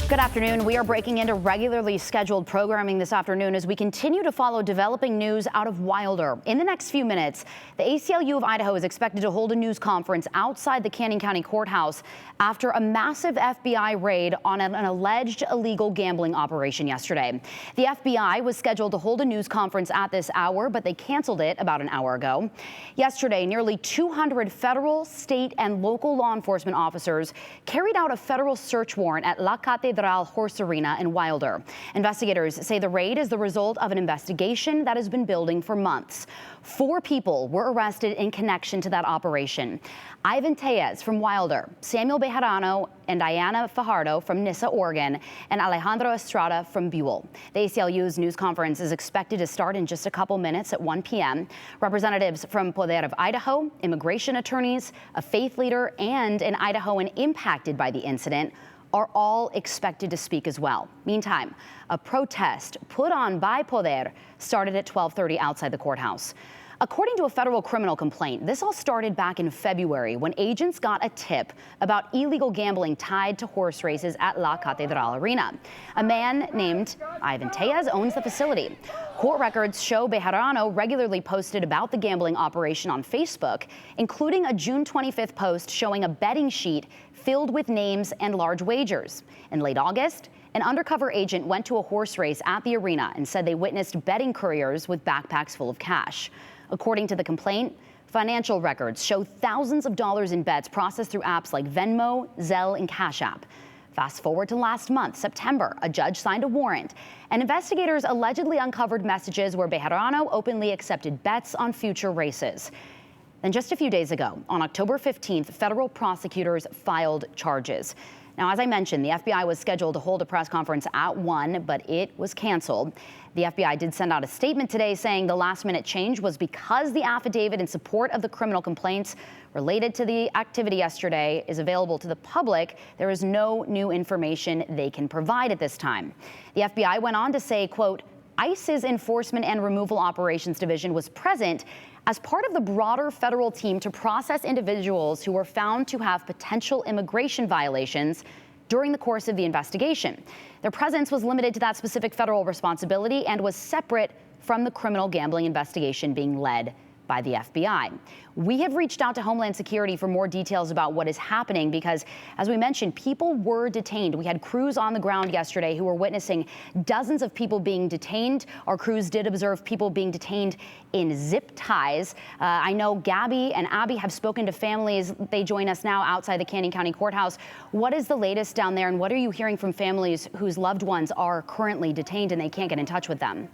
Good afternoon. We are breaking into regularly scheduled programming this afternoon as we continue to follow developing news out of Wilder. In the next few minutes, the ACLU of Idaho is expected to hold a news conference outside the Canyon County Courthouse after a massive FBI raid on an alleged illegal gambling operation yesterday. The FBI was scheduled to hold a news conference at this hour, but they canceled it about an hour ago. Yesterday, nearly 200 federal, state, and local law enforcement officers carried out a federal search warrant at La Catedral Horse Arena in Wilder. Investigators say the raid is the result of an investigation that has been building for months. 4 people were arrested in connection to that operation. Ivan Tellez from Wilder, Samuel Bejarano and Diana Fajardo from Nissa, Oregon, and Alejandro Estrada from Buell. The ACLU's news conference is expected to start in just a couple minutes at 1 p.m. Representatives from Poder of Idaho, immigration attorneys, a faith leader, and an Idahoan impacted by the incident are all expected to speak as well. Meantime, a protest put on by Poder started at 12:30 outside the courthouse. According to a federal criminal complaint, this all started back in February when agents got a tip about illegal gambling tied to horse races at La Catedral Arena. A man named Ivan Tellez owns the facility. Court records show Bejarano regularly posted about the gambling operation on Facebook, including a June 25th post showing a betting sheet filled with names and large wagers. In late August, an undercover agent went to a horse race at the arena and said they witnessed betting couriers with backpacks full of cash. According to the complaint, financial records show thousands of dollars in bets processed through apps like Venmo, Zelle, and Cash App. Fast forward to last month, September, a judge signed a warrant, and investigators allegedly uncovered messages where Bejarano openly accepted bets on future races. Then just a few days ago, on October 15th, federal prosecutors filed charges. Now, as I mentioned, the FBI was scheduled to hold a press conference at 1, but it was canceled. The FBI did send out a statement today saying the last-minute change was because the affidavit in support of the criminal complaints related to the activity yesterday is available to the public. There is no new information they can provide at this time. The FBI went on to say, quote, ICE's Enforcement and Removal Operations Division was present as part of the broader federal team to process individuals who were found to have potential immigration violations during the course of the investigation. Their presence was limited to that specific federal responsibility and was separate from the criminal gambling investigation being led by the FBI. We have reached out to Homeland Security for more details about what is happening because, as we mentioned, people were detained. We had crews on the ground yesterday who were witnessing dozens of people being detained. Our crews did observe people being detained in zip ties. I know Gabby and Abby have spoken to families. They join us now outside the Canyon County Courthouse. What is the latest down there, and what are you hearing from families whose loved ones are currently detained and they can't get in touch with them?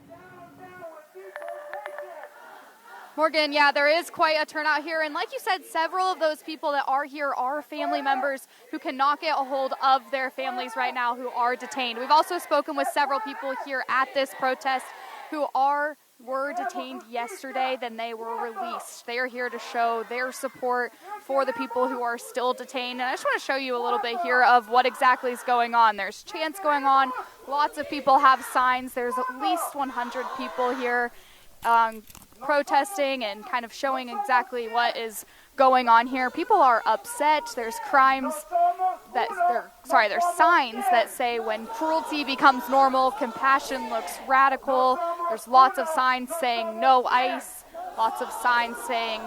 Morgan, yeah, there is quite a turnout here. And like you said, several of those people that are here are family members who cannot get a hold of their families right now who are detained. We've also spoken with several people here at this protest who were detained yesterday, then they were released. They are here to show their support for the people who are still detained. And I just want to show you a little bit here of what exactly is going on. There's chants going on. Lots of people have signs. There's at least 100 people here protesting and kind of showing exactly what is going on here. People are upset. There's there's signs that say when cruelty becomes normal, compassion looks radical. There's lots of signs saying no ICE, lots of signs saying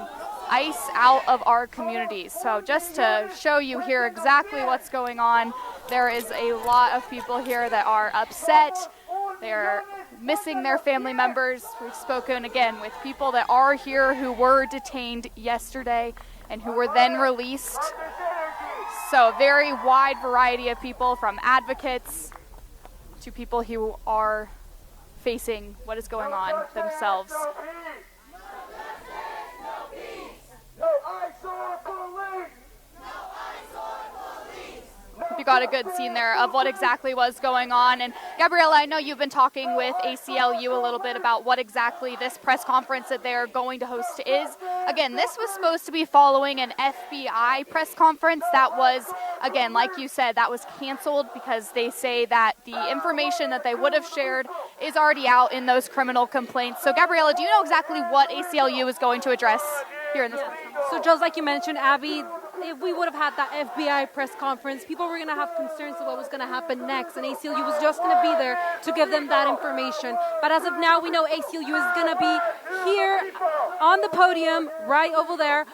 ICE out of our communities. So just to show you here exactly what's going on, there is a lot of people here that are upset. They're missing their family members. We've spoken again with people that are here who were detained yesterday and who were then released. So a very wide variety of people, from advocates to people who are facing what is going on themselves. You got a good scene there of what exactly was going on. And Gabriella, I know you've been talking with ACLU a little bit about what exactly this press conference that they're going to host is. Again, this was supposed to be following an FBI press conference that was, again, like you said, that was canceled because they say that the information that they would have shared is already out in those criminal complaints. So Gabriella, do you know exactly what ACLU is going to address here in this press conference? So just like you mentioned, Abby, if we would have had that FBI press conference, people were going to have concerns of what was going to happen next, and ACLU was just going to be there to give them that information. But as of now, we know ACLU is going to be here on the podium, right over there,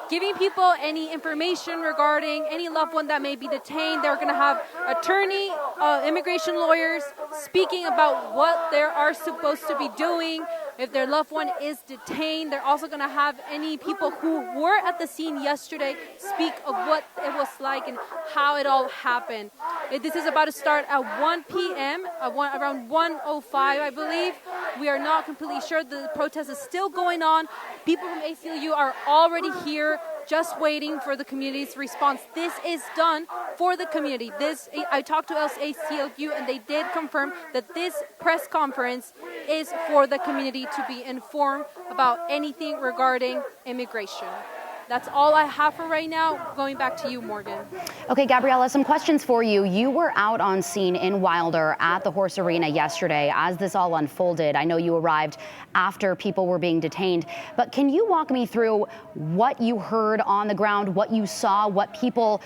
giving people any information regarding any loved one that may be detained. They're going to have attorney, immigration lawyers speaking about what they are supposed to be doing if their loved one is detained. They're also going to have any people who were at the scene yesterday speak of what it was like and how it all happened. This is about to start at 1 p.m., around 1:05, I believe. We are not completely sure. The protest is still going on. People from ACLU are already here, just waiting for the community's response. This is done for the community. I talked to ACLU, and they did confirm that this press conference is for the community to be informed about anything regarding immigration. That's all I have for right now. Going back to you, Morgan. Okay, Gabriela, some questions for you. You were out on scene in Wilder at the Horse Arena yesterday as this all unfolded. I know you arrived after people were being detained, but can you walk me through what you heard on the ground, what you saw, what people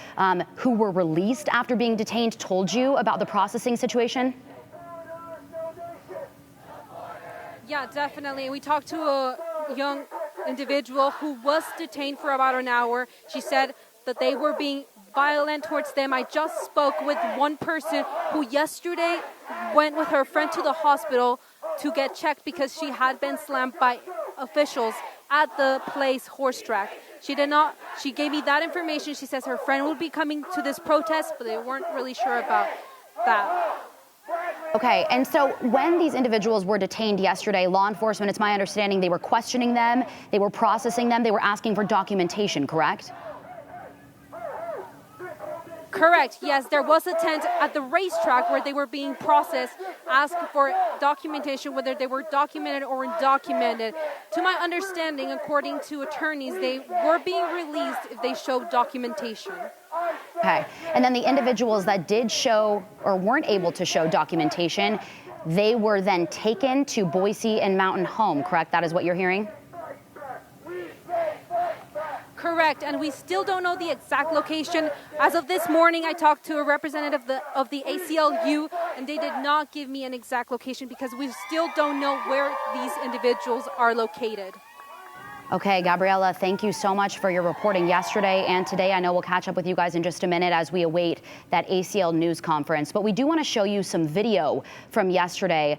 who were released after being detained told you about the processing situation? Yeah, definitely. We talked to a young individual who was detained for about an hour. She said that they were being violent towards them. I just spoke with one person who yesterday went with her friend to the hospital to get checked because she had been slammed by officials at the place horse track. She gave me that information. She says her friend will be coming to this protest, but they weren't really sure about that. Okay, and so when these individuals were detained yesterday, law enforcement, it's my understanding, they were questioning them, they were processing them, they were asking for documentation, correct? Correct, yes. There was a tent at the racetrack where they were being processed, asked for documentation, whether they were documented or undocumented. To my understanding, according to attorneys, they were being released if they showed documentation. Okay, and then the individuals that did show or weren't able to show documentation, they were then taken to Boise and Mountain Home, correct? That is what you're hearing? Correct, and we still don't know the exact location. As of this morning, I talked to a representative of the ACLU, and they did not give me an exact location because we still don't know where these individuals are located. Okay, Gabriela, thank you so much for your reporting yesterday and today. I know we'll catch up with you guys in just a minute as we await that ACL news conference. But we do want to show you some video from yesterday.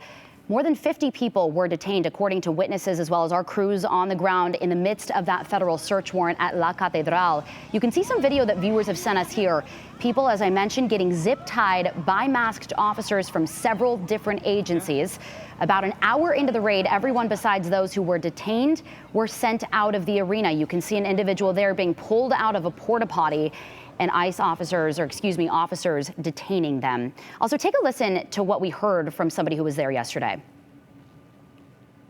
More than 50 people were detained, according to witnesses, as well as our crews on the ground in the midst of that federal search warrant at La Catedral. You can see some video that viewers have sent us here. People, as I mentioned, getting zip-tied by masked officers from several different agencies. About an hour into the raid, everyone besides those who were detained were sent out of the arena. You can see an individual there being pulled out of a porta potty, and ICE officers detaining them. Also, take a listen to what we heard from somebody who was there yesterday.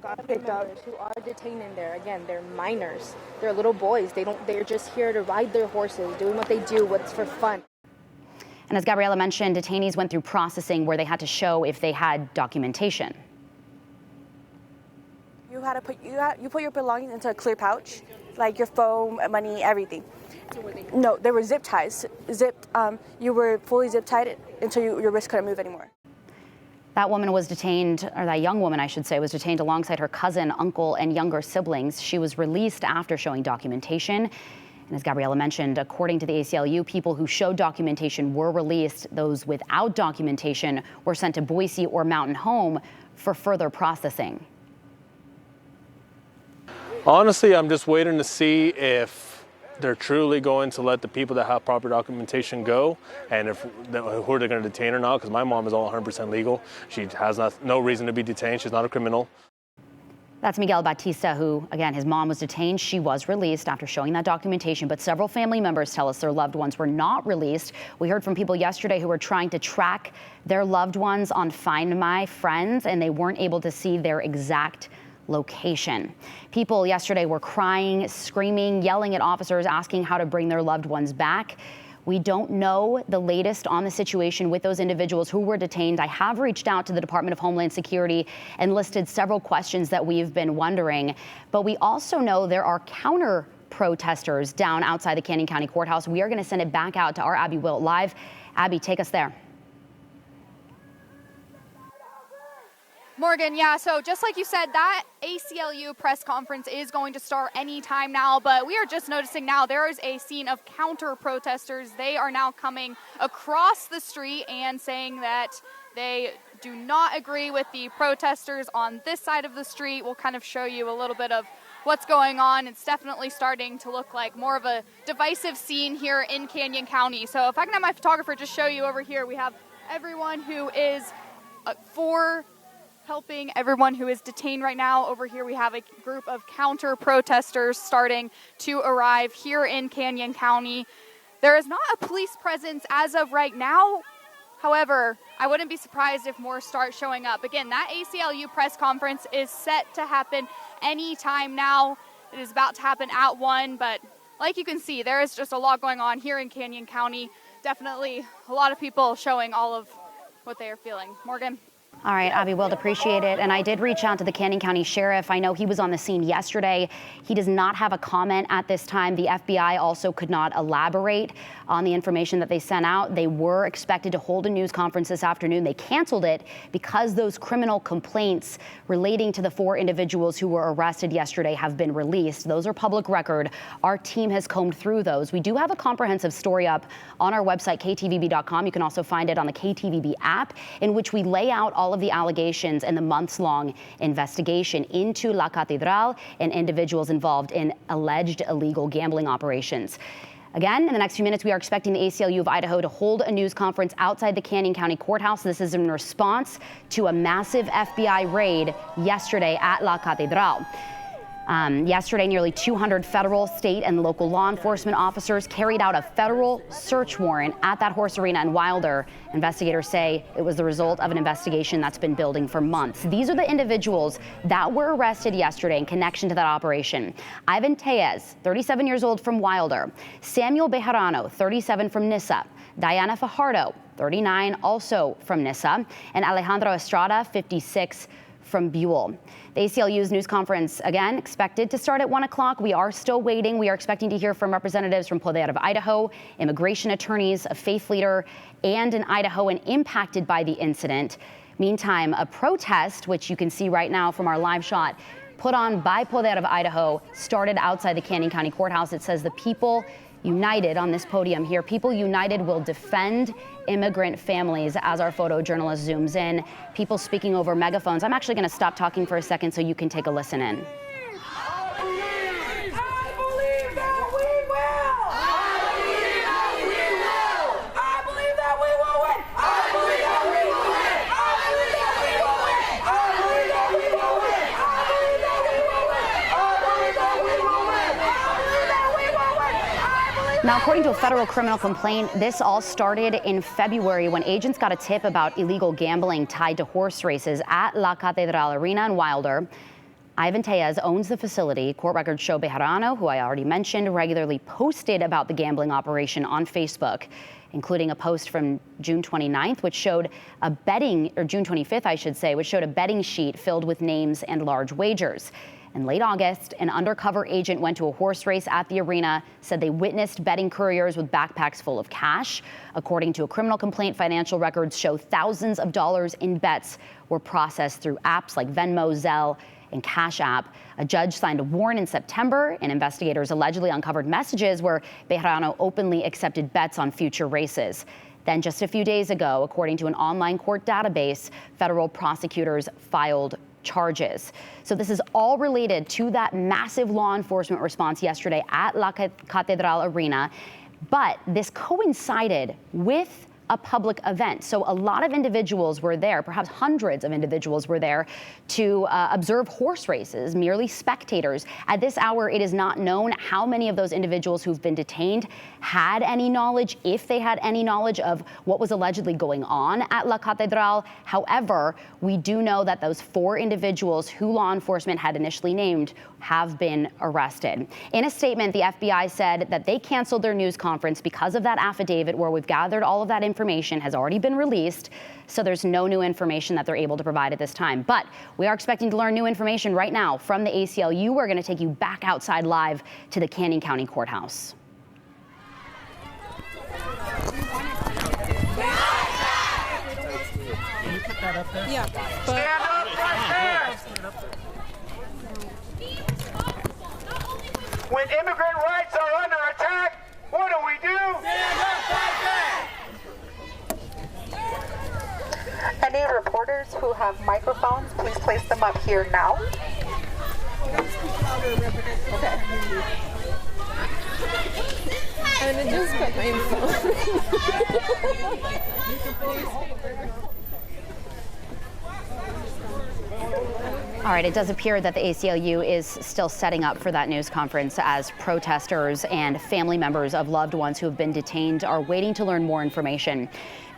Got picked up who are detained in there. Again, they're minors. They're little boys. They're just here to ride their horses, doing what they do, what's for fun. And as Gabriela mentioned, detainees went through processing where they had to show if they had documentation. You put your belongings into a clear pouch, like your phone, money, everything. No, there were zip ties. You were fully zip tied until your wrist couldn't move anymore. That woman was detained, or that young woman, I should say, was detained alongside her cousin, uncle, and younger siblings. She was released after showing documentation. And as Gabriela mentioned, according to the ACLU, people who showed documentation were released. Those without documentation were sent to Boise or Mountain Home for further processing. Honestly, I'm just waiting to see if they're truly going to let the people that have proper documentation go, and who are they going to detain or not, because my mom is all 100% legal. She has no reason to be detained. She's not a criminal. That's Miguel Batista, who, again, his mom was detained. She was released after showing that documentation, but several family members tell us their loved ones were not released. We heard from people yesterday who were trying to track their loved ones on Find My Friends, and they weren't able to see their exact location. People yesterday were crying, screaming, yelling at officers, asking how to bring their loved ones back. We don't know the latest on the situation with those individuals who were detained. I have reached out to the Department of Homeland Security and listed several questions that we've been wondering, but we also know there are counter protesters down outside the Canyon County Courthouse. We are going to send it back out to our Abby Wilt live. Abby, take us there. Morgan, yeah, so just like you said, that ACLU press conference is going to start any time now, but we are just noticing now there is a scene of counter-protesters. They are now coming across the street and saying that they do not agree with the protesters on this side of the street. We'll kind of show you a little bit of what's going on. It's definitely starting to look like more of a divisive scene here in Canyon County. So if I can have my photographer just show you over here, we have everyone who is for helping everyone who is detained right now. Over here we have a group of counter-protesters starting to arrive here in Canyon County. There is not a police presence as of right now. However, I wouldn't be surprised if more start showing up. Again, that ACLU press conference is set to happen any time now. It is about to happen at 1, but like you can see, there is just a lot going on here in Canyon County. Definitely a lot of people showing all of what they are feeling. Morgan? All right, Abby Wilt, appreciate it. And I did reach out to the Canyon County Sheriff. I know he was on the scene yesterday. He does not have a comment at this time. The FBI also could not elaborate on the information that they sent out. They were expected to hold a news conference this afternoon. They canceled it because those criminal complaints relating to the 4 individuals who were arrested yesterday have been released. Those are public record. Our team has combed through those. We do have a comprehensive story up on our website, ktvb.com. You can also find it on the KTVB app, in which we lay out all of the allegations and the months-long investigation into La Catedral and individuals involved in alleged illegal gambling operations. Again, in the next few minutes, we are expecting the ACLU of Idaho to hold a news conference outside the Canyon County Courthouse. This is in response to a massive FBI raid yesterday at La Catedral. Yesterday, nearly 200 federal, state, and local law enforcement officers carried out a federal search warrant at that horse arena in Wilder. Investigators say it was the result of an investigation that's been building for months. These are the individuals that were arrested yesterday in connection to that operation. Ivan Tellez, 37 years old, from Wilder. Samuel Bejarano, 37, from Nissa. Diana Fajardo, 39, also from Nissa. And Alejandro Estrada, 56, from Buell. The ACLU's news conference, again, expected to start at 1 o'clock. We are still waiting. We are expecting to hear from representatives from Poder of Idaho, immigration attorneys, a faith leader, and an Idahoan impacted by the incident. Meantime, a protest, which you can see right now from our live shot, put on by Poder of Idaho, started outside the Canyon County Courthouse. It says the people united on this podium here. People united will defend immigrant families, as our photojournalist zooms in. People speaking over megaphones. I'm actually going to stop talking for a second so you can take a listen in. Now, according to a federal criminal complaint, this all started in February when agents got a tip about illegal gambling tied to horse races at La Catedral Arena in Wilder. Ivan Tellez owns the facility. Court records show Bejarano, who I already mentioned, regularly posted about the gambling operation on Facebook, including a post from June 29th, which showed a betting, or June 25th, I should say, which showed a betting sheet filled with names and large wagers. In late August, an undercover agent went to a horse race at the arena, said they witnessed betting couriers with backpacks full of cash. According to a criminal complaint, financial records show thousands of dollars in bets were processed through apps like Venmo, Zelle, and Cash App. A judge signed a warrant in September, and investigators allegedly uncovered messages where Bejarano openly accepted bets on future races. Then just a few days ago, according to an online court database, federal prosecutors filed charges. So this is all related to that massive law enforcement response yesterday at La Catedral Arena. But this coincided with a public event. So a lot of individuals were there, perhaps hundreds of individuals were there to observe horse races, merely spectators. At this hour, it is not known how many of those individuals who've been detained had any knowledge, if they had any knowledge of what was allegedly going on at La Catedral. However, we do know that those 4 individuals who law enforcement had initially named have been arrested. In a statement, the FBI said that they canceled their news conference because of that affidavit where we've gathered all of that information information has already been released, so there's no new information that they're able to provide at this time. But we are expecting to learn new information right now from the ACLU. We're going to take you back outside live to the Canyon County Courthouse. Yeah. Stand up right there! When immigrant rights are under attack, what do we do? Stand up, fight back! Any reporters who have microphones, please place them up here now. Okay. And it just got All right, it does appear that the ACLU is still setting up for that news conference as protesters and family members of loved ones who have been detained are waiting to learn more information.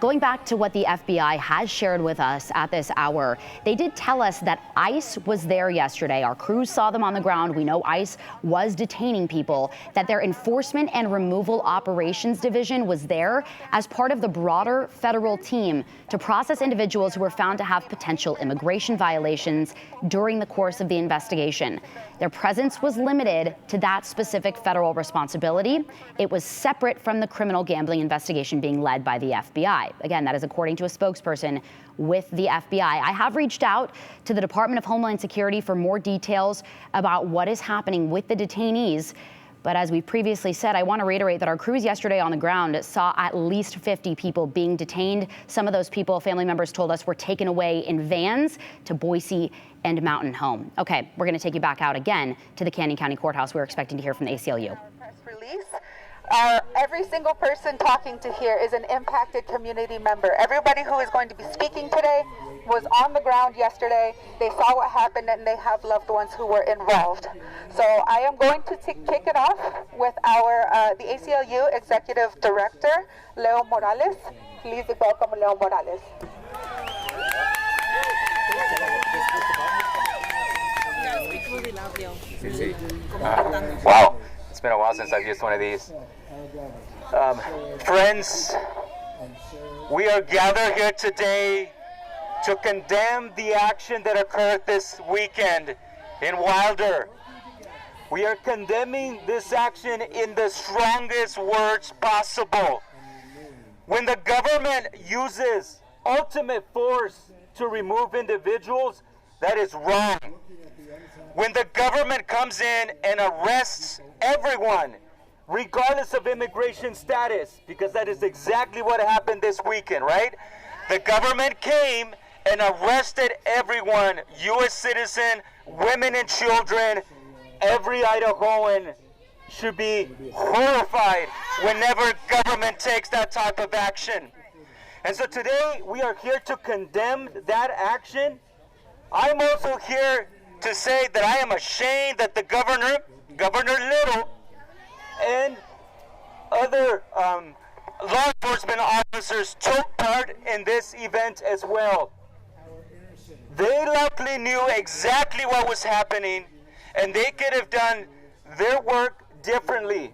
Going back to what the FBI has shared with us at this hour, they did tell us that ICE was there yesterday. Our crews saw them on the ground. We know ICE was detaining people, that their Enforcement and Removal Operations Division was there as part of the broader federal team to process individuals who were found to have potential immigration violations during the course of the investigation. Their presence was limited to that specific federal responsibility. It was separate from the criminal gambling investigation being led by the FBI. Again, that is according to a spokesperson with the FBI. I have reached out to the Department of Homeland Security for more details about what is happening with the detainees. But as we previously said, I want to reiterate that our crews yesterday on the ground saw at least 50 people being detained. Some of those people, family members told us, were taken away in vans to Boise and Mountain Home. Okay, we're going to take you back out again to the Canyon County Courthouse. We're expecting to hear from the ACLU. Press release. Every single person talking to here is an impacted community member. Everybody who is going to be speaking today was on the ground yesterday. They saw what happened and they have loved ones who were involved. So I am going to kick it off with the ACLU Executive Director, Leo Morales. Please welcome Leo Morales. Wow, it's been a while since I've used one of these. Friends, we are gathered here today to condemn the action that occurred this weekend in Wilder. We are condemning this action in the strongest words possible. When the government uses ultimate force to remove individuals, that is wrong. When the government comes in and arrests everyone, regardless of immigration status, because that is exactly what happened this weekend, right? The government came and arrested everyone, U.S. citizen, women and children. Every Idahoan should be horrified whenever government takes that type of action. And so today we are here to condemn that action. I'm also here to say that I am ashamed that the Governor Little, and other law enforcement officers took part in this event as well. They likely knew exactly what was happening, and they could have done their work differently.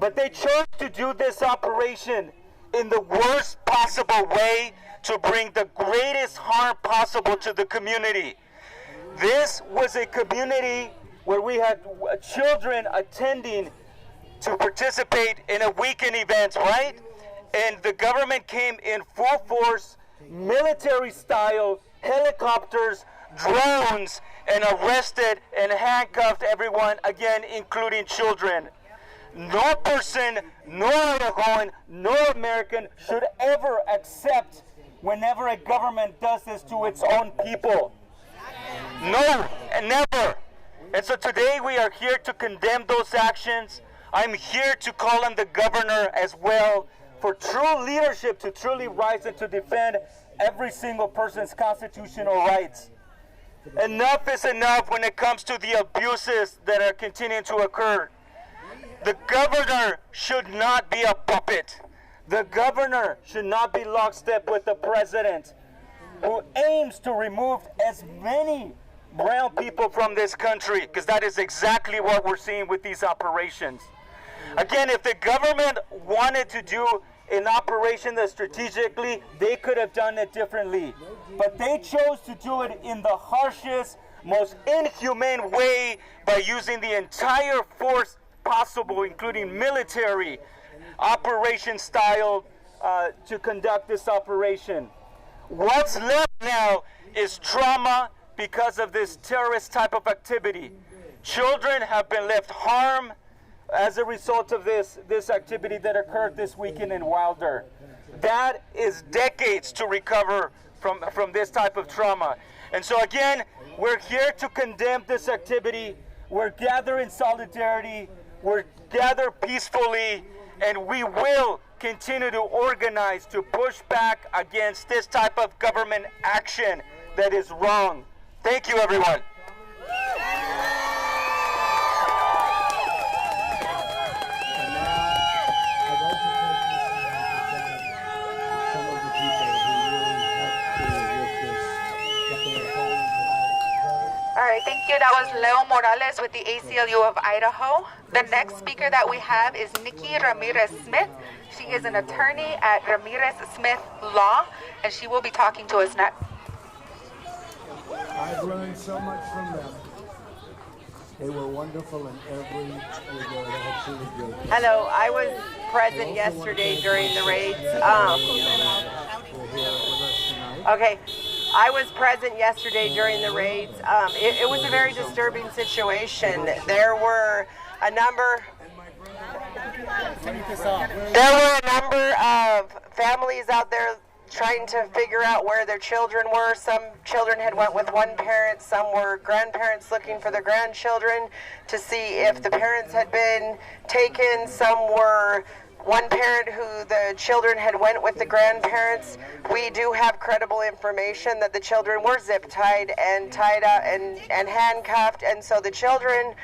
But they chose to do this operation in the worst possible way to bring the greatest harm possible to the community. This was a community where we had children attending to participate in a weekend event, right? And the government came in full force, military style, helicopters, drones, and arrested and handcuffed everyone, again, including children. No person, no Idahoan, no American should ever accept whenever a government does this to its own people. No, and never. And so today we are here to condemn those actions. I'm here to call on the governor as well for true leadership to truly rise and to defend every single person's constitutional rights. Enough is enough when it comes to the abuses that are continuing to occur. The governor should not be a puppet. The governor should not be lockstep with the president, who aims to remove as many brown people from this country, because that is exactly what we're seeing with these operations. Again, if the government wanted to do an operation that strategically they could have done it differently. But they chose to do it in the harshest, most inhumane way by using the entire force possible, including military operation style, to conduct this operation. What's left now is trauma because of this terrorist type of activity. Children have been left harmed as a result of this activity that occurred this weekend in Wilder. That is decades to recover from this type of trauma. And so again, we're here to condemn this activity. We're gathered in solidarity. We're gathered peacefully, and we will continue to organize to push back against this type of government action that is wrong. Thank you, everyone. All right, thank you. That was Leo Morales with the ACLU of Idaho. The next speaker that we have is Nikki Ramirez-Smith. She is an attorney at Ramirez-Smith Law, and she will be talking to us next. I've learned so much from them. They were wonderful in every regard. Absolutely great. Hello, I was present yesterday during the raids. Okay. I was present yesterday during the raids. It was a very disturbing situation. There were a number of families out there trying to figure out where their children were. Some children had went with one parent, some were grandparents looking for their grandchildren to see if the parents had been taken. Some were one parent who the children had went with the grandparents. We do have credible information that the children were zip-tied and tied up and handcuffed, and so the children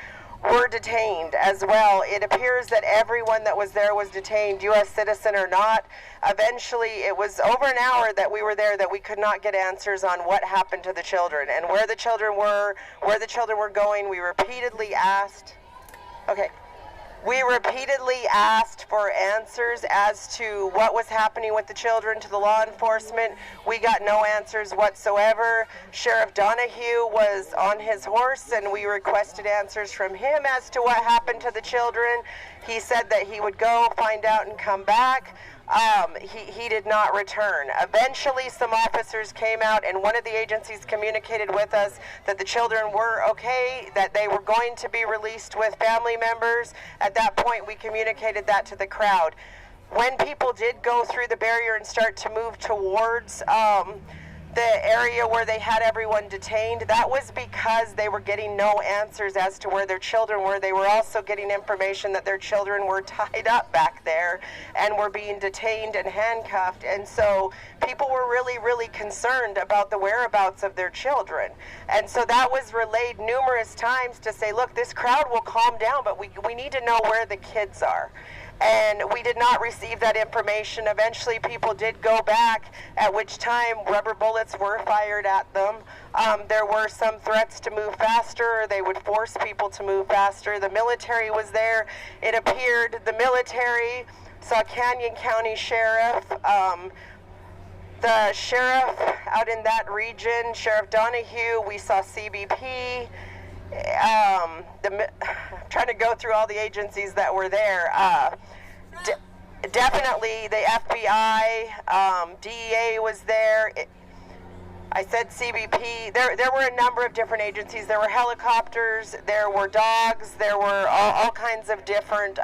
were detained as well. It appears that everyone that was there was detained, U.S. citizen or not. Eventually, it was over an hour that we were there that we could not get answers on what happened to the children and where the children were going. We repeatedly asked. Okay. We repeatedly asked for answers as to what was happening with the children to the law enforcement. We got no answers whatsoever. Sheriff Donahue was on his horse, and we requested answers from him as to what happened to the children. He said that he would go find out and come back. He did not return. Eventually, some officers came out, and one of the agencies communicated with us that the children were okay, that they were going to be released with family members. At that point, we communicated that to the crowd. When people did go through the barrier and start to move towards the area where they had everyone detained, that was because they were getting no answers as to where their children were. They were also getting information that their children were tied up back there and were being detained and handcuffed. And so people were really, really concerned about the whereabouts of their children. And so that was relayed numerous times to say, look, this crowd will calm down, but we need to know where the kids are. And we did not receive that information. Eventually, people did go back, at which time rubber bullets were fired at them. There were some threats to move faster. They would force people to move faster. The military was there. It appeared the military saw Canyon County Sheriff, the sheriff out in that region, Sheriff Donahue. We saw CBP. I'm trying to go through all the agencies that were there. Definitely the FBI, DEA was there. I said CBP. There were a number of different agencies. There were helicopters. There were dogs. There were all kinds of different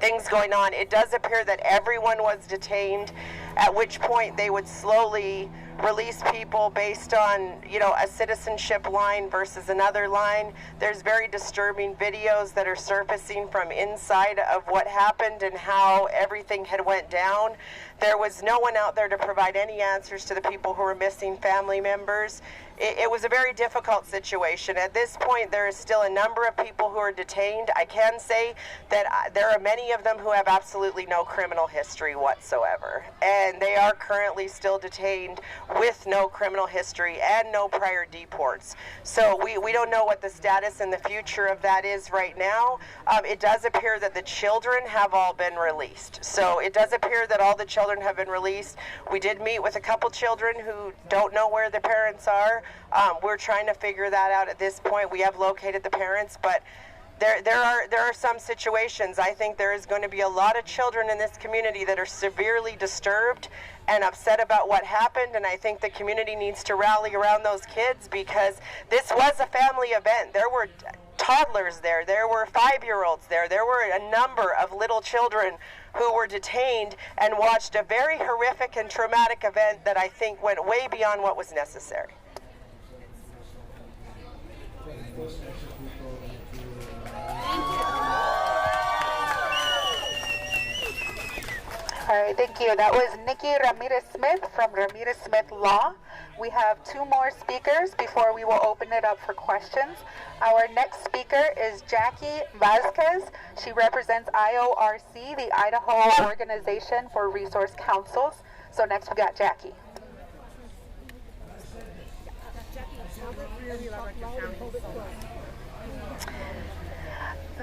things going on. It does appear that everyone was detained, at which point they would slowly release people based on, a citizenship line versus another line. There's very disturbing videos that are surfacing from inside of what happened and how everything had went down. There was no one out there to provide any answers to the people who were missing family members. it was a very difficult situation. At this point, there is still a number of people who are detained. I can say that there are many of them who have absolutely no criminal history whatsoever. And they are currently still detained with no criminal history and no prior deports. So we don't know what the status and the future of that is right now. It does appear that the children have all been released. So it does appear that all the children have been released. We did meet with a couple children who don't know where their parents are. We're trying to figure that out at this point. We have located the parents, but there are some situations. I think there is going to be a lot of children in this community that are severely disturbed and upset about what happened, and I think the community needs to rally around those kids because this was a family event. There were toddlers there, there were 5-year-olds there, there were a number of little children who were detained and watched a very horrific and traumatic event that I think went way beyond what was necessary. All right, thank you. That was Nikki Ramirez-Smith from Ramirez-Smith Law. We have 2 more speakers before we will open it up for questions. Our next speaker is Jackie Vasquez. She represents IORC, the Idaho Organization for Resource Councils. So next we got Jackie.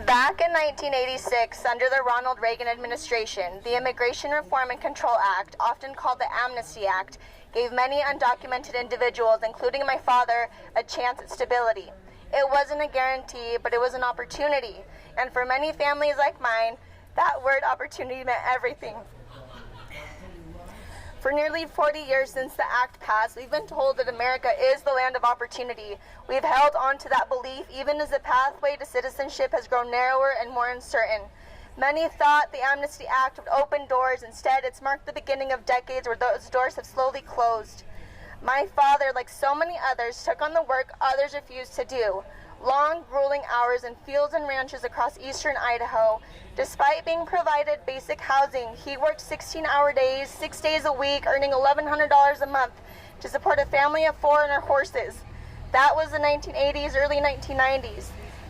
Back in 1986, under the Ronald Reagan administration, the Immigration Reform and Control Act, often called the Amnesty Act, gave many undocumented individuals, including my father, a chance at stability. It wasn't a guarantee, but it was an opportunity. And for many families like mine, that word opportunity meant everything. For nearly 40 years since the act passed, we've been told that America is the land of opportunity. We've held on to that belief even as the pathway to citizenship has grown narrower and more uncertain. Many thought the Amnesty Act would open doors. Instead, it's marked the beginning of decades where those doors have slowly closed. My father, like so many others, took on the work others refused to do. Long, grueling hours in fields and ranches across eastern Idaho. Despite being provided basic housing, he worked 16-hour days, 6 days a week, earning $1,100 a month to support a family of 4 and their horses. That was the 1980s, early 1990s.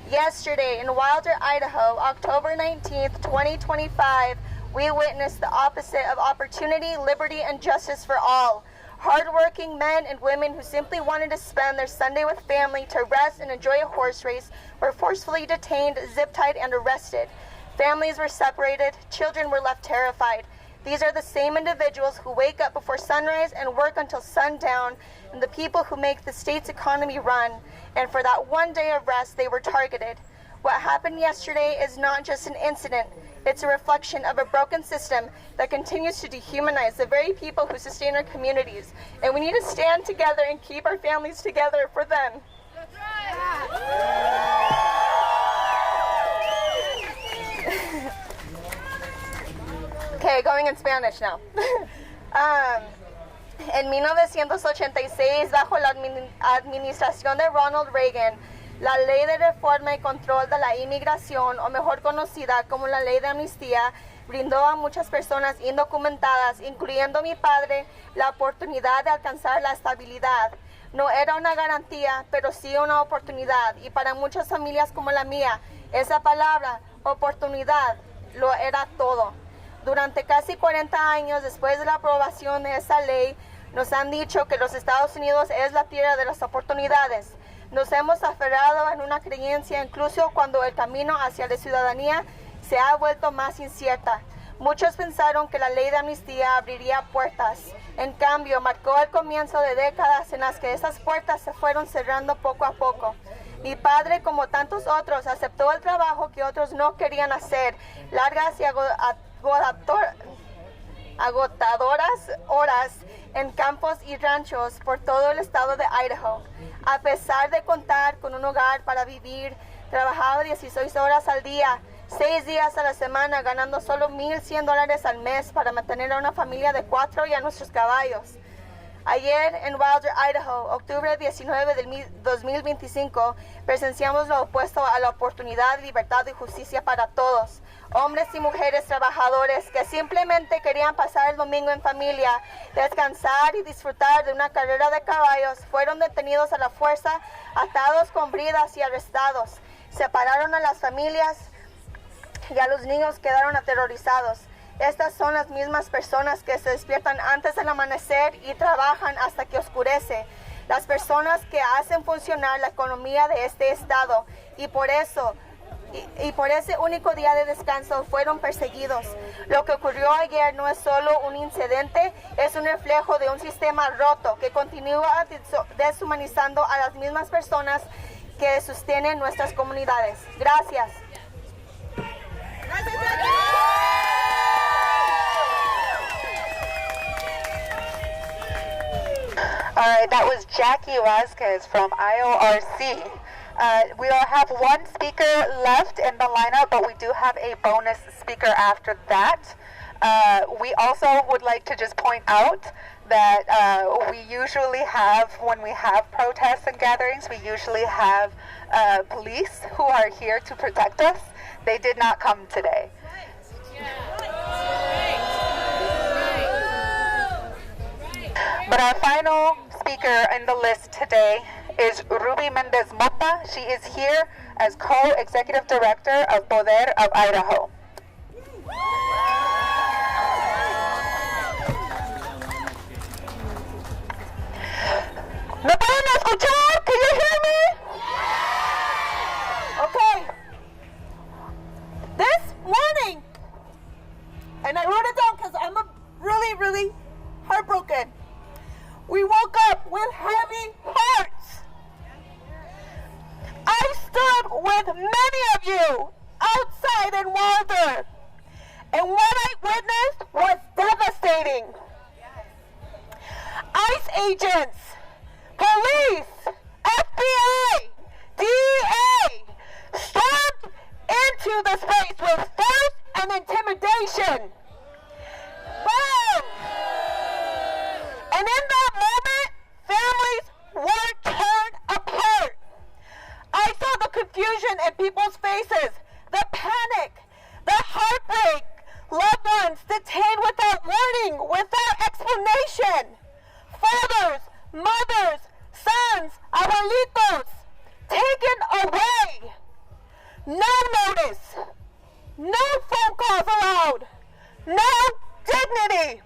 Yesterday in Wilder, Idaho, October 19th, 2025, we witnessed the opposite of opportunity, liberty, and justice for all. Hardworking men and women who simply wanted to spend their Sunday with family to rest and enjoy a horse race were forcefully detained, zip-tied, and arrested. Families were separated, children were left terrified. These are the same individuals who wake up before sunrise and work until sundown, and the people who make the state's economy run. And for that one day of rest, they were targeted. What happened yesterday is not just an incident. It's a reflection of a broken system that continues to dehumanize the very people who sustain our communities. And we need to stand together and keep our families together for them. That's right. Okay, going in Spanish now. En 1986, bajo la administración de Ronald Reagan, la Ley de Reforma y Control de la Inmigración, o mejor conocida como la Ley de Amnistía, brindó a muchas personas indocumentadas, incluyendo mi padre, la oportunidad de alcanzar la estabilidad. No era una garantía, pero sí una oportunidad. Y para muchas familias como la mía, esa palabra, oportunidad, lo era todo. Durante casi 40 años después de la aprobación de esa ley, nos han dicho que los Estados Unidos es la tierra de las oportunidades. Nos hemos aferrado en una creencia incluso cuando el camino hacia la ciudadanía se ha vuelto más incierta. Muchos pensaron que la ley de amnistía abriría puertas. En cambio, marcó el comienzo de décadas en las que esas puertas se fueron cerrando poco a poco. Mi padre, como tantos otros, aceptó el trabajo que otros no querían hacer, largas y agotadoras horas en campos y ranchos por todo el estado de Idaho. A pesar de contar con un hogar para vivir, trabajaba 16 horas al día, 6 días a la semana, ganando solo $1,100 al mes para mantener a una familia de 4 y a nuestros caballos. Ayer en Wilder, Idaho, octubre 19 del 2025, presenciamos lo opuesto a la oportunidad, libertad y justicia para todos. hombres y mujeres trabajadores que simplemente querían pasar el domingo en familia, descansar y disfrutar de una carrera de caballos, fueron detenidos a la fuerza, atados con bridas y arrestados. Separaron a las familias y a los niños quedaron aterrorizados. Estas son las mismas personas que se despiertan antes del amanecer y trabajan hasta que oscurece. Las personas que hacen funcionar la economía de este estado y por ese único día de descanso fueron perseguidos. Lo que ocurrió ayer no es solo un incidente, es un reflejo de un sistema roto que continúa deshumanizando a las mismas personas que sostienen nuestras comunidades. Gracias. All right, that was Jackie Vasquez from IORC. We all have one speaker left in the lineup, but we do have a bonus speaker after that. We also would like to just point out that we usually have, when we have protests and gatherings, we usually have police who are here to protect us. They did not come today. But our final speaker in the list today is Ruby Mendez Mota. She is here as co-executive director of Poder of Idaho. ¿Me pueden escuchar? Can you hear me? Okay. This morning, and I wrote it down because I'm really heartbroken. We woke up with heavy hearts. I stood with many of you outside in Wilder, and what I witnessed was devastating. ICE agents, police, FBI, DEA stormed into the space with force and intimidation. Boom! And in that moment, families were torn apart. I saw the confusion in people's faces, the panic, the heartbreak, loved ones detained without warning, without explanation. Fathers, mothers, sons, abuelitos, taken away. No notice, no phone calls allowed, no dignity.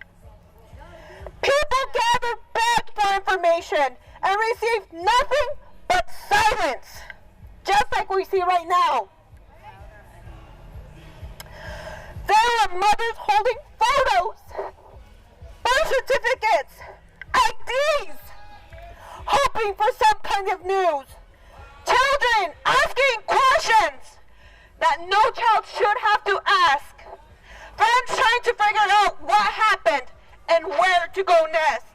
People gathered back for information and received nothing but silence, just like we see right now. There were mothers holding photos, birth certificates, IDs, hoping for some kind of news. Children asking questions that no child should have to ask. Friends trying to figure out what happened and where to go next.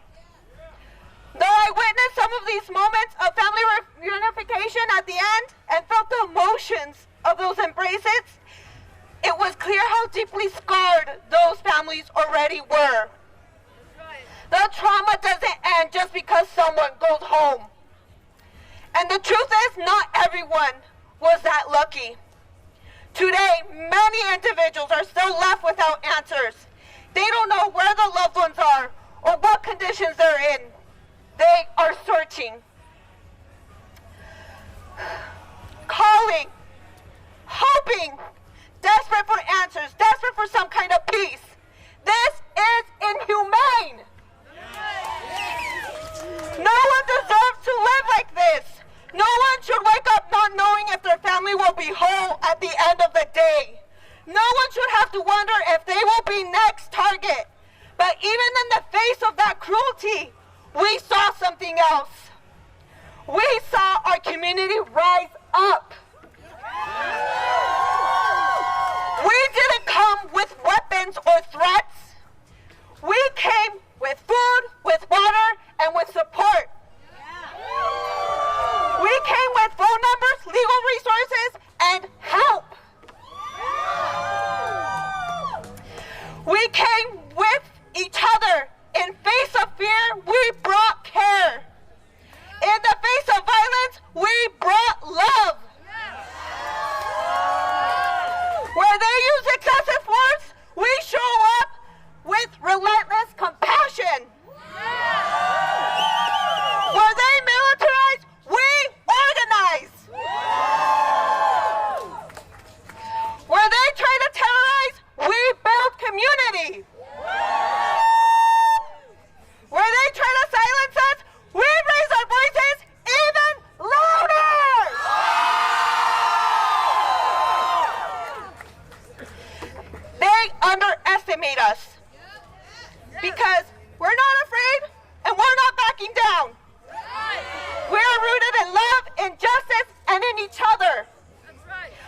Though I witnessed some of these moments of family reunification at the end and felt the emotions of those embraces, it was clear how deeply scarred those families already were. The trauma doesn't end just because someone goes home. And the truth is, not everyone was that lucky. Today, many individuals are still left without answers. They don't know where their loved ones are or what conditions they're in. They are searching, calling, hoping, desperate for answers, desperate for some kind of peace. This is inhumane. No one deserves to live like this. No one should wake up not knowing if their family will be whole at the end of the day. No one should have to wonder if they will be next target. But even in the face of that cruelty, we saw something else. We saw our community rise up. We didn't come with weapons or threats. We came with food, with water, and with support. We came with phone numbers, legal resources, and help. We came with each other. In face of fear, we brought care. In the face of violence, we brought love. Where they use because we're not afraid and we're not backing down. We're rooted in love, in justice, and in each other.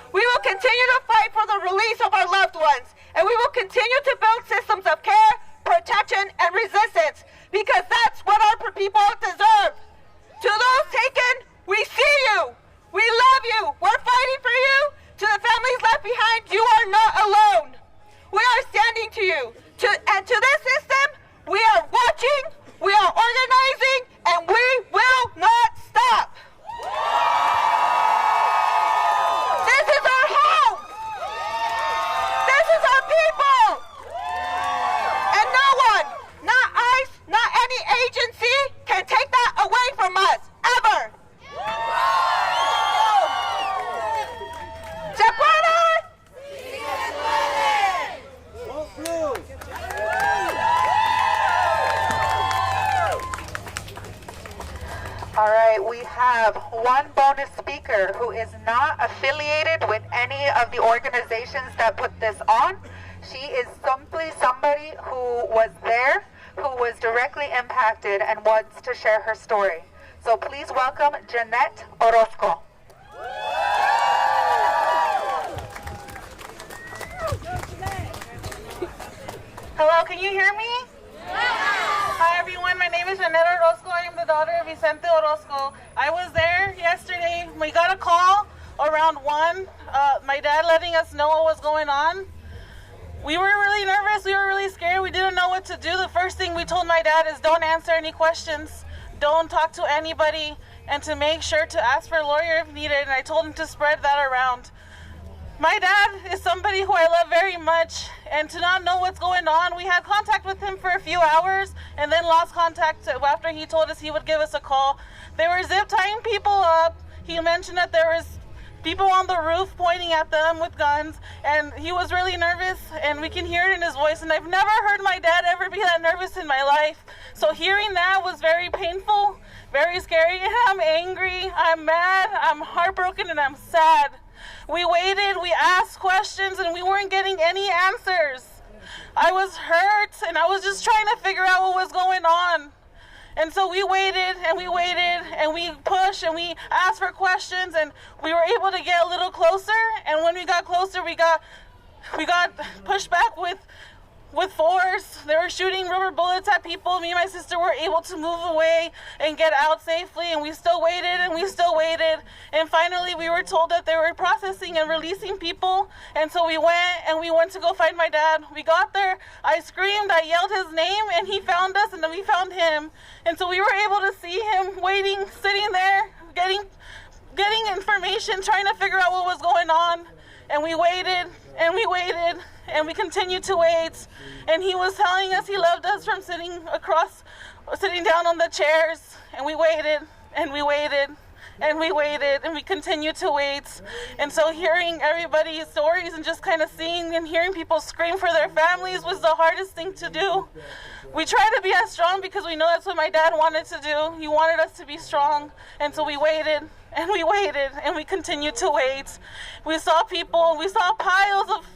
We will continue to fight for the release of our loved ones, and we will continue to build systems of care, protection, and resistance, because that's what our people deserve. To those taken, we see you. We love you. We're fighting for you. To the families left behind, you are not alone. We are standing to you. And to this system, we are watching, we are organizing, and we will not stop. This is our home. This is our people. And no one, not ICE, not any agency, can take that away from us, ever. ¿Se puede? All right, we have one bonus speaker who is not affiliated with any of the organizations that put this on. She is simply somebody who was there, who was directly impacted and wants to share her story. So please welcome Jeanette Orozco. Hello, can you hear me? Hi everyone, my name is Jeanette Orozco. I am the daughter of Vicente Orozco. I was there yesterday. We got a call around 1. My dad letting us know what was going on. We were really nervous. We were really scared. We didn't know what to do. The first thing we told my dad is don't answer any questions. Don't talk to anybody, and to make sure to ask for a lawyer if needed. And I told him to spread that around. My dad is somebody who I love very much, and to not know what's going on, we had contact with him for a few hours and then lost contact after he told us he would give us a call. They were zip tying people up. He mentioned that there was people on the roof pointing at them with guns, and he was really nervous, and we can hear it in his voice, and I've never heard my dad ever be that nervous in my life. So hearing that was very painful, very scary, and I'm angry, I'm mad, I'm heartbroken, and I'm sad. We waited, we asked questions, and we weren't getting any answers. I was hurt, and I was just trying to figure out what was going on. And so we waited, and we pushed, and we asked for questions, and we were able to get a little closer. And when we got closer, we got pushed back with force. They were shooting rubber bullets at people. Me and my sister were able to move away and get out safely, and we still waited, and we still waited. And finally, we were told that they were processing and releasing people. And so we went to go find my dad. We got there, I screamed, I yelled his name, and he found us, and then we found him. And so we were able to see him waiting, sitting there, getting information, trying to figure out what was going on. And we waited, and we waited, and we continued to wait. And he was telling us he loved us from sitting down on the chairs. And we waited, and we waited, and we waited, and we continued to wait. And so hearing everybody's stories and just kind of seeing and hearing people scream for their families was the hardest thing to do. We tried to be as strong because we know that's what my dad wanted to do. He wanted us to be strong. And so we waited, and we waited, and we continued to wait. We saw piles of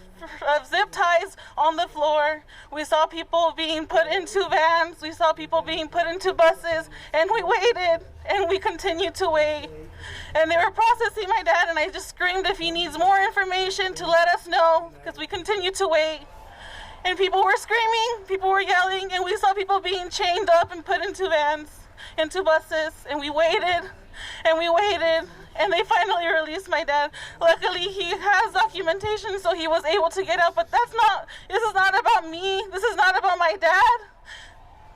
zip ties on the floor. We saw people being put into vans. We saw people being put into buses, and we waited, and we continued to wait. And they were processing my dad, and I just screamed if he needs more information to let us know, because we continued to wait. And people were screaming, people were yelling, and we saw people being chained up and put into vans, into buses, and we waited, and we waited. And they finally released my dad. Luckily, he has documentation, so he was able to get out. But this is not about me. This is not about my dad.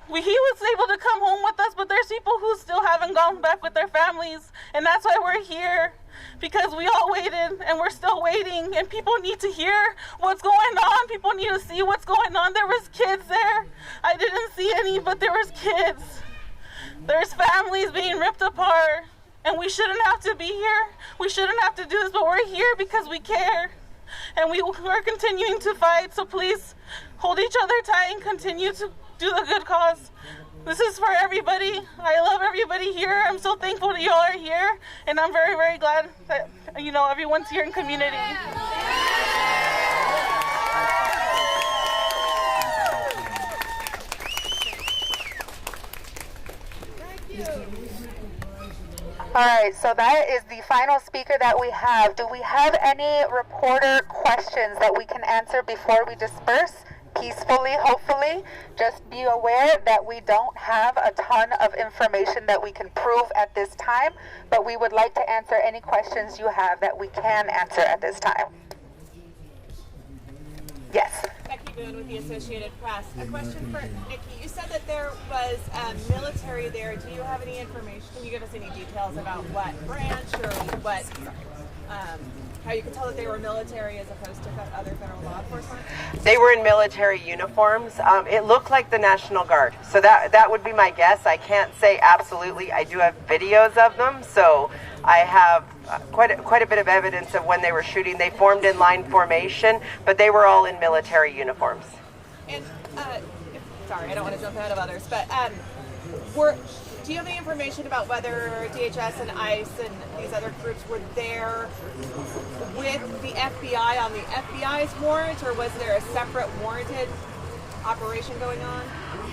He was able to come home with us, but there's people who still haven't gone back with their families. And that's why we're here, because we all waited, and we're still waiting. And people need to hear what's going on. People need to see what's going on. There was kids there. I didn't see any, but there was kids. There's families being ripped apart. And we shouldn't have to be here. We shouldn't have to do this, but we're here because we care. And we're continuing to fight, so please hold each other tight and continue to do the good cause. This is for everybody. I love everybody here. I'm so thankful that you all are here. And I'm very, very glad that, everyone's here in community. All right, so that is the final speaker that we have. Do we have any reporter questions that we can answer before we disperse? Peacefully, hopefully. Just be aware that we don't have a ton of information that we can prove at this time, but we would like to answer any questions you have that we can answer at this time. Yes. Becky Boone with the Associated Press. A question for Nikki. You said that there was military there. Do you have any information? Can you give us any details about what branch or what, how you can tell that they were military as opposed to other federal law enforcement? They were in military uniforms. It looked like the National Guard. So that would be my guess. I can't say absolutely. I do have videos of them, so I have quite a bit of evidence of when they were shooting. They formed in line formation, but they were all in military uniforms. And sorry, I don't want to jump ahead of others, but do you have any information about whether DHS and ICE and these other groups were there with the FBI on the FBI's warrant, or was there a separate warranted operation going on?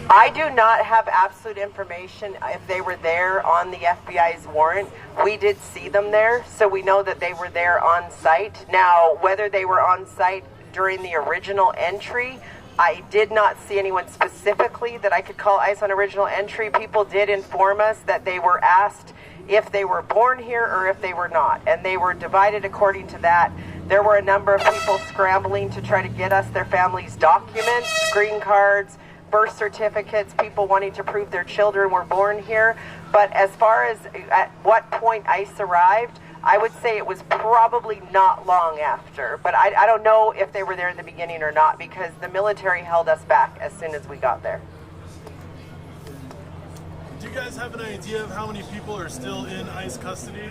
I do not have absolute information if they were there on the FBI's warrant. We did see them there, so we know that they were there on site. Now, whether they were on site during the original entry, I did not see anyone specifically that I could call ICE on original entry. People did inform us that they were asked if they were born here or if they were not, and they were divided according to that. There were a number of people scrambling to try to get us their families' documents, green cards, birth certificates, people wanting to prove their children were born here. But as far as at what point ICE arrived, I would say it was probably not long after. But I don't know if they were there in the beginning or not, because the military held us back as soon as we got there. Do you guys have an idea of how many people are still in ICE custody?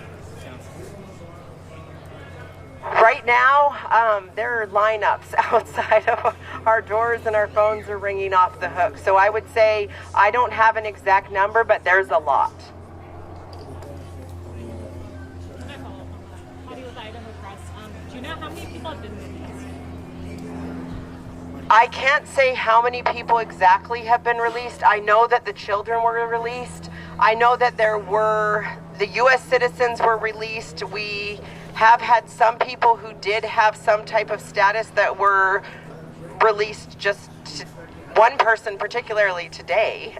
Right now, there are lineups outside of our doors and our phones are ringing off the hook. So I would say I don't have an exact number, but there's a lot. With Idaho Press, do you know how many people have been released? I can't say how many people exactly have been released. I know that the children were released. I know that the U.S. citizens were released. We have had some people who did have some type of status that were released one person particularly today.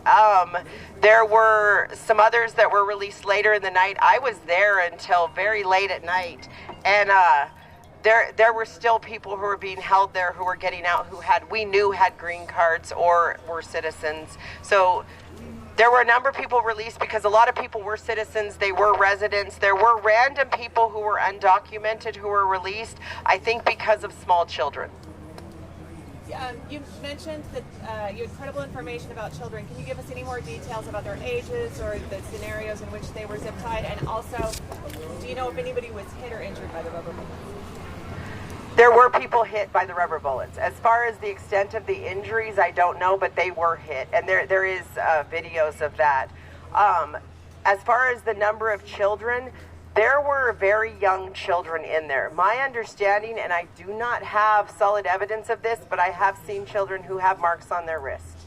There were some others that were released later in the night. I was there until very late at night, and there were still people who were being held there who were getting out who we knew had green cards or were citizens. So there were a number of people released because a lot of people were citizens, they were residents. There were random people who were undocumented who were released, I think because of small children. You mentioned that you had credible information about children. Can you give us any more details about their ages or the scenarios in which they were zip tied? And also, do you know if anybody was hit or injured by the rubber bullets? There were people hit by the rubber bullets. As far as the extent of the injuries, I don't know, but they were hit, and there is videos of that. As far as the number of children, there were very young children in there. My understanding, and I do not have solid evidence of this, but I have seen children who have marks on their wrist,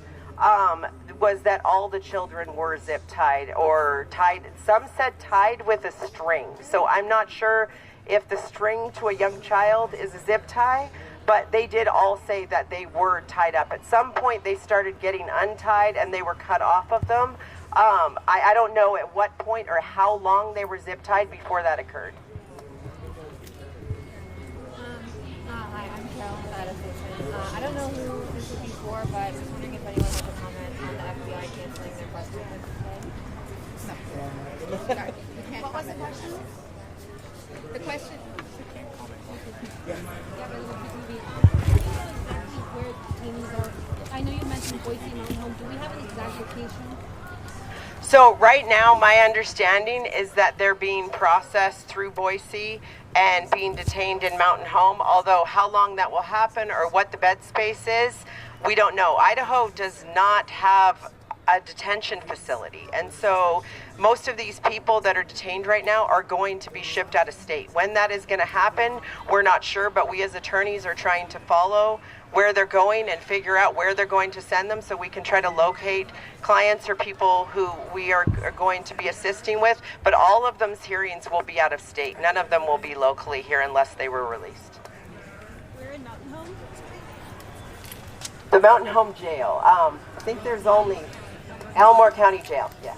was that all the children were zip tied or tied. Some said tied with a string. So I'm not sure if the string to a young child is a zip tie, but they did all say that they were tied up. At some point they started getting untied and they were cut off of them. I don't know at what point or how long they were zip tied before that occurred. Hi, I'm Carol with Idaho. I don't know who this would be for, but I was wondering if anyone has a comment on the FBI canceling their press conference today. No. Sorry. What was the question? The question. Where detainees are. I know you mentioned Boise Mountain Home. Do we have an exact location? So right now, my understanding is that they're being processed through Boise and being detained in Mountain Home, although how long that will happen or what the bed space is, we don't know. Idaho does not have a detention facility. And so most of these people that are detained right now are going to be shipped out of state. When that is going to happen, we're not sure, but we as attorneys are trying to follow where they're going and figure out where they're going to send them so we can try to locate clients or people who we are going to be assisting with. But all of them's hearings will be out of state. None of them will be locally here unless they were released. We're in Mountain Home? The Mountain Home Jail. I think there's only Elmore County Jail, yeah.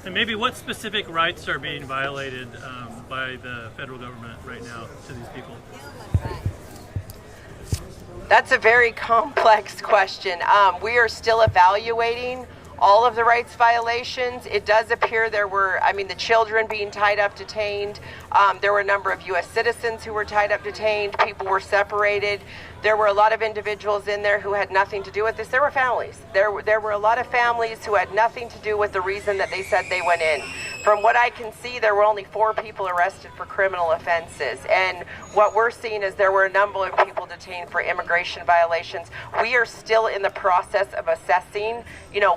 And maybe what specific rights are being violated by the federal government right now to these people? That's a very complex question. We are still evaluating all of the rights violations. It does appear there were, the children being tied up, detained. There were a number of U.S. citizens who were tied up, detained. People were separated. There were a lot of individuals in there who had nothing to do with this. There were families. There were a lot of families who had nothing to do with the reason that they said they went in. From what I can see, there were only 4 people arrested for criminal offenses. And what we're seeing is there were a number of people detained for immigration violations. We are still in the process of assessing,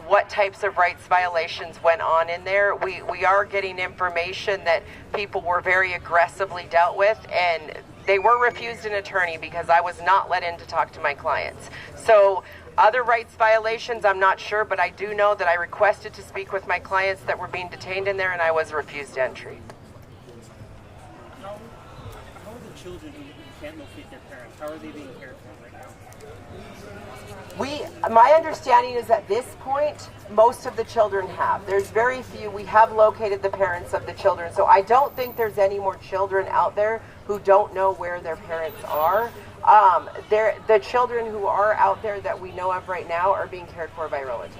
what types of rights violations went on in there. We are getting information that people were very aggressively dealt with, and they were refused an attorney because I was not let in to talk to my clients. So other rights violations, I'm not sure, but I do know that I requested to speak with my clients that were being detained in there, and I was refused entry. How are the children who can't locate their parents, how are they being cared for right now? My understanding is at this point, most of the children have. There's very few. We have located the parents of the children, so I don't think there's any more children out there who don't know where their parents are. The children who are out there that we know of right now are being cared for by relatives.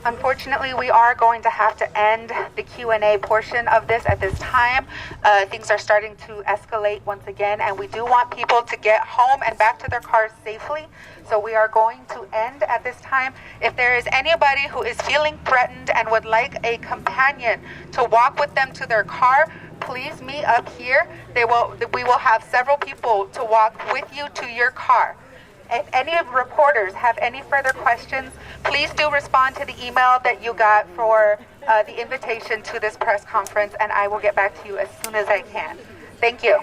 Unfortunately, we are going to have to end the Q&A portion of this at this time. Things are starting to escalate once again, and we do want people to get home and back to their cars safely. So we are going to end at this time. If there is anybody who is feeling threatened and would like a companion to walk with them to their car, please meet up here. We will have several people to walk with you to your car. If any of the reporters have any further questions, please do respond to the email that you got for the invitation to this press conference, and I will get back to you as soon as I can. Thank you.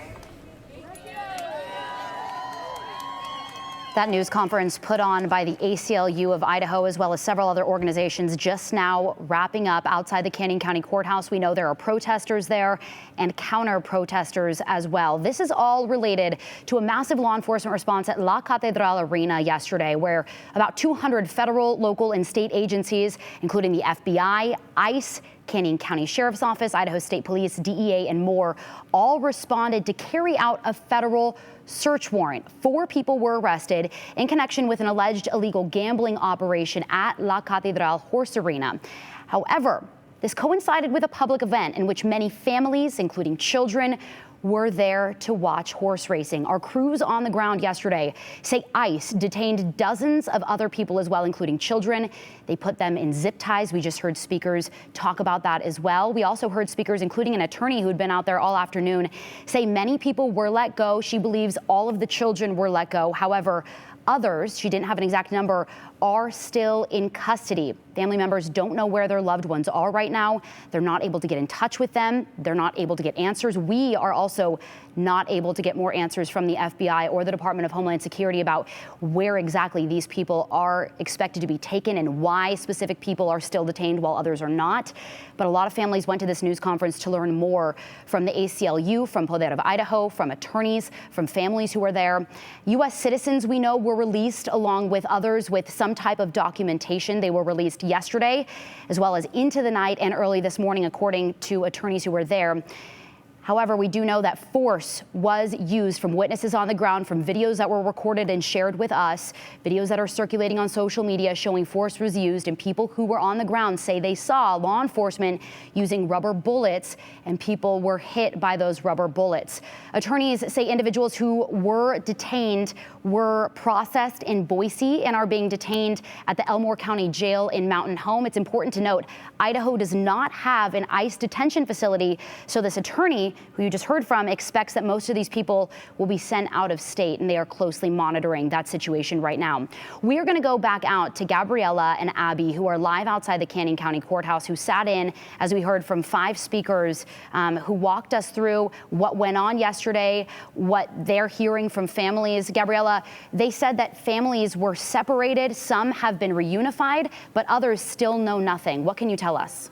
That news conference put on by the ACLU of Idaho, as well as several other organizations, just now wrapping up outside the Canyon County Courthouse. We know there are protesters there and counter protesters as well. This is all related to a massive law enforcement response at La Catedral Arena yesterday, where about 200 federal, local, and state agencies, including the FBI, ICE, Canyon County Sheriff's Office, Idaho State Police, DEA, and more, all responded to carry out a federal search warrant. 4 people were arrested in connection with an alleged illegal gambling operation at La Catedral Horse Arena. However, this coincided with a public event in which many families, including children, were there to watch horse racing. Our crews on the ground yesterday say ICE detained dozens of other people as well, including children. They put them in zip ties. We just heard speakers talk about that as well. We also heard speakers, including an attorney who'd been out there all afternoon, say many people were let go. She believes all of the children were let go. However, others, she didn't have an exact number, are still in custody. Family members don't know where their loved ones are right now. They're not able to get in touch with them. They're not able to get answers. We are also not able to get more answers from the FBI or the Department of Homeland Security about where exactly these people are expected to be taken and why specific people are still detained while others are not. But a lot of families went to this news conference to learn more from the ACLU, from Poder of Idaho, from attorneys, from families who were there. U.S. citizens, we know, were released along with others with some type of documentation. They were released yesterday, as well as into the night and early this morning, according to attorneys who were there. However, we do know that force was used from witnesses on the ground, from videos that were recorded and shared with us, videos that are circulating on social media showing force was used, and people who were on the ground say they saw law enforcement using rubber bullets, and people were hit by those rubber bullets. Attorneys say individuals who were detained were processed in Boise and are being detained at the Elmore County Jail in Mountain Home. It's important to note, Idaho does not have an ICE detention facility, so this attorney who you just heard from, expects that most of these people will be sent out of state, and they are closely monitoring that situation right now. We are going to go back out to Gabriela and Abby, who are live outside the Canyon County Courthouse, who sat in, as we heard from 5 speakers who walked us through what went on yesterday, what they're hearing from families. Gabriela, they said that families were separated. Some have been reunified, but others still know nothing. What can you tell us?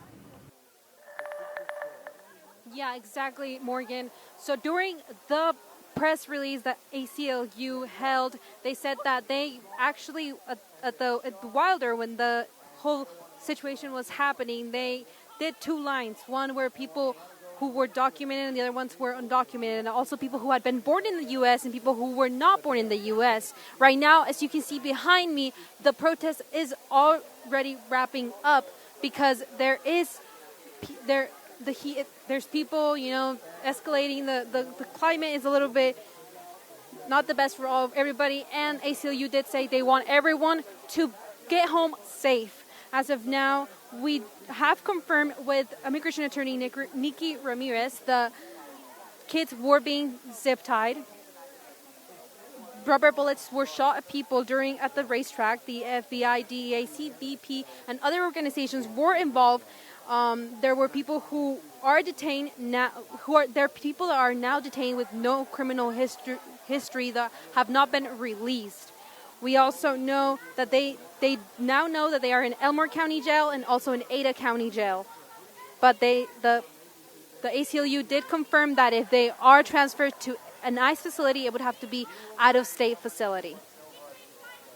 Yeah, exactly, Morgan. So during the press release that ACLU held, they said that they actually, at the Wilder, when the whole situation was happening, they did 2 lines. One where people who were documented and the other ones were undocumented, and also people who had been born in the U.S. and people who were not born in the U.S. Right now, as you can see behind me, the protest is already wrapping up because there's people, you know, escalating. The climate is a little bit not the best for everybody, and ACLU did say they want everyone to get home safe. As of now, we have confirmed with immigration attorney Nikki Ramirez the kids were being zip-tied. Rubber bullets were shot at people at the racetrack. The FBI, DEA, CBP, and other organizations were involved. There were people who are detained now. People that are now detained with no criminal history that have not been released. We also know that they now know that they are in Elmore County Jail and also in Ada County Jail. But the ACLU did confirm that if they are transferred to an ICE facility, it would have to be out-of-state facility.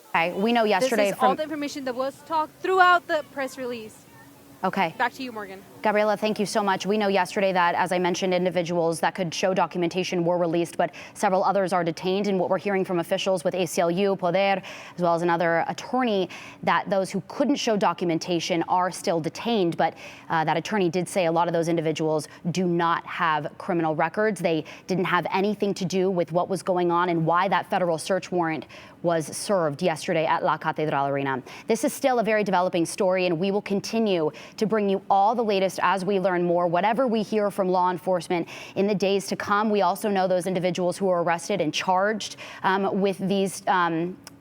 Okay, we know yesterday this is all the information that was talked throughout the press release. Okay. Back to you, Morgan. Gabriela, thank you so much. We know yesterday that, as I mentioned, individuals that could show documentation were released, but several others are detained. And what we're hearing from officials with ACLU, Poder, as well as another attorney, that those who couldn't show documentation are still detained. But that attorney did say a lot of those individuals do not have criminal records. They didn't have anything to do with what was going on and why that federal search warrant was served yesterday at La Catedral Arena. This is still a very developing story, and we will continue to bring you all the latest as we learn more, whatever we hear from law enforcement in the days to come. We also know those individuals who were arrested and charged with these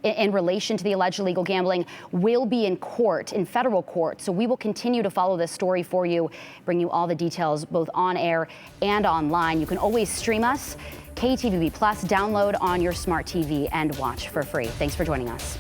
in relation to the alleged illegal gambling will be in court, in federal court. So we will continue to follow this story for you, bring you all the details both on air and online. You can always stream us, KTVB Plus, download on your smart TV and watch for free. Thanks for joining us.